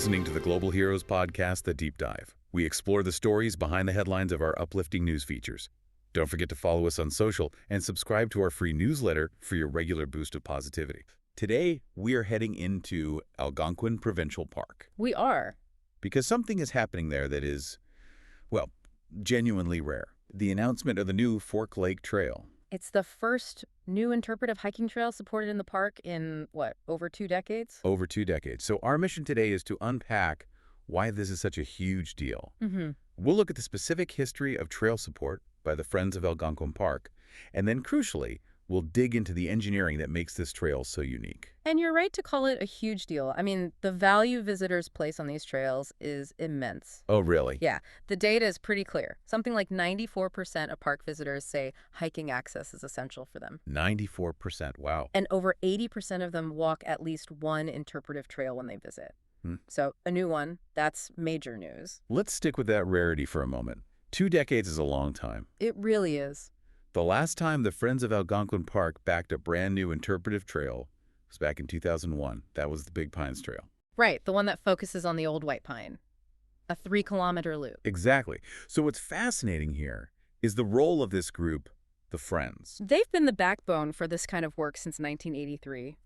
listening to the Global Heroes podcast, The Deep Dive. We explore the stories behind the headlines of our uplifting news features. Don't forget to follow us on social and subscribe to our free newsletter for your regular boost of positivity. Today, we are heading into Algonquin Provincial Park. We are. Because something is happening there that is, well, genuinely rare. The announcement of the new Fork Lake Trail. It's the first new interpretive hiking trail supported in the park in, over 2 decades? Over 2 decades. So our mission today is to unpack why this is such a huge deal. We'll look at the specific history of trail support by the Friends of Algonquin Park, and then crucially, we'll dig into the engineering that makes this trail so unique. And you're right to call it a huge deal. I mean, the value visitors place on these trails is immense. Oh, really? Yeah, the data is pretty clear. Something like 94% of park visitors say hiking access is essential for them. 94%, wow. And over 80% of them walk at least one interpretive trail when they visit. So a new one, that's major news. Let's stick with that rarity for a moment. 2 decades is a long time. It really is. The last time the Friends of Algonquin Park backed a brand new interpretive trail was back in 2001. That was the Big Pines Trail. Right, the one that focuses on the old white pine. A 3-kilometer loop. Exactly. So what's fascinating here is the role of this group, the Friends. They've been the backbone for this kind of work since 1983.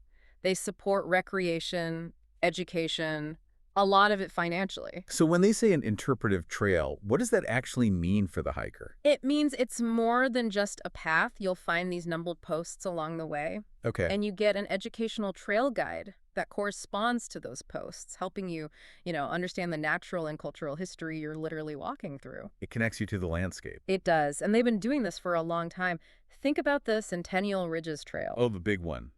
They support recreation, education, a lot of it financially. So when they say an interpretive trail, what does that actually mean for the hiker? It means it's more than just a path. You'll find these numbered posts along the way. Okay. And you get an educational trail guide that corresponds to those posts, helping you, understand the natural and cultural history you're literally walking through. It connects you to the landscape. It does. And they've been doing this for a long time. Think about the Centennial Ridges Trail. Oh, the big one.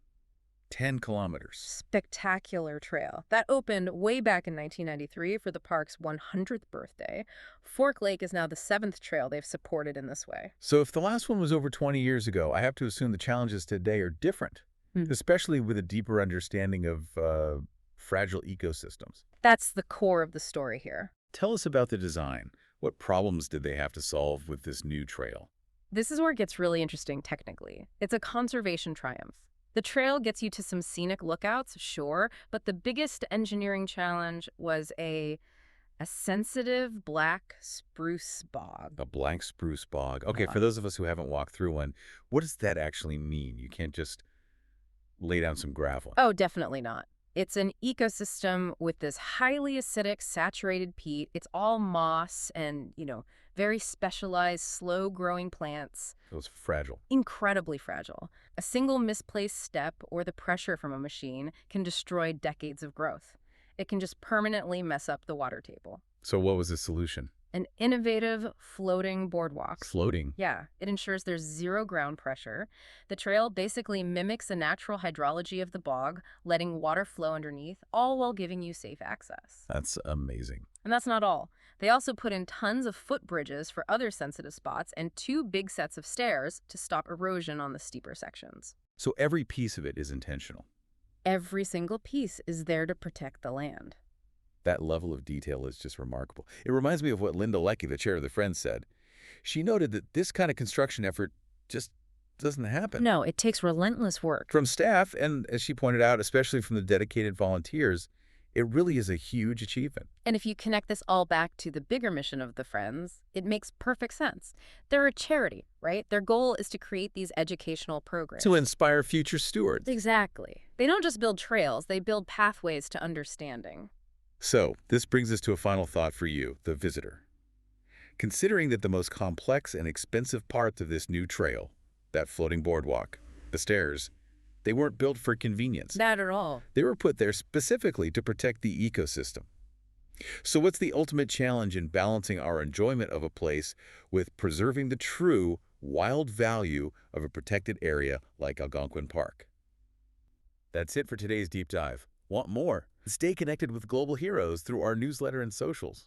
10 kilometers. Spectacular trail. That opened way back in 1993 for the park's 100th birthday. Fork Lake is now the 7th trail they've supported in this way. So if the last one was over 20 years ago, I have to assume the challenges today are different, especially with a deeper understanding of fragile ecosystems. That's the core of the story here. Tell us about the design. What problems did they have to solve with this new trail? This is where it gets really interesting technically. It's a conservation triumph. The trail gets you to some scenic lookouts, sure, but the biggest engineering challenge was a sensitive black spruce bog. A black spruce bog. Okay, Yeah. for those of us who haven't walked through one, what does that actually mean? You can't just lay down some gravel. Oh, definitely not. It's an ecosystem with this highly acidic, saturated peat. It's all moss and, very specialized, slow-growing plants. It was fragile. Incredibly fragile. A single misplaced step or the pressure from a machine can destroy decades of growth. It can just permanently mess up the water table. So what was the solution? An innovative floating boardwalk. Floating. Yeah, it ensures there's zero ground pressure. The trail basically mimics the natural hydrology of the bog, letting water flow underneath, all while giving you safe access. That's amazing. And that's not all. They also put in tons of footbridges for other sensitive spots and 2 big sets of stairs to stop erosion on the steeper sections. So every piece of it is intentional. Every single piece is there to protect the land. That level of detail is just remarkable. It reminds me of what Linda Leckie, the chair of the Friends, said. She noted that this kind of construction effort just doesn't happen. No, it takes relentless work. From staff, and as she pointed out, especially from the dedicated volunteers, it really is a huge achievement. And if you connect this all back to the bigger mission of the Friends, it makes perfect sense. They're a charity, right? Their goal is to create these educational programs. To inspire future stewards. Exactly. They don't just build trails, they build pathways to understanding. So, this brings us to a final thought for you, the visitor. Considering that the most complex and expensive parts of this new trail, that floating boardwalk, the stairs, they weren't built for convenience. Not at all. They were put there specifically to protect the ecosystem. So what's the ultimate challenge in balancing our enjoyment of a place with preserving the true, wild value of a protected area like Algonquin Park? That's it for today's deep dive. Want more? Stay connected with Global Heroes through our newsletter and socials.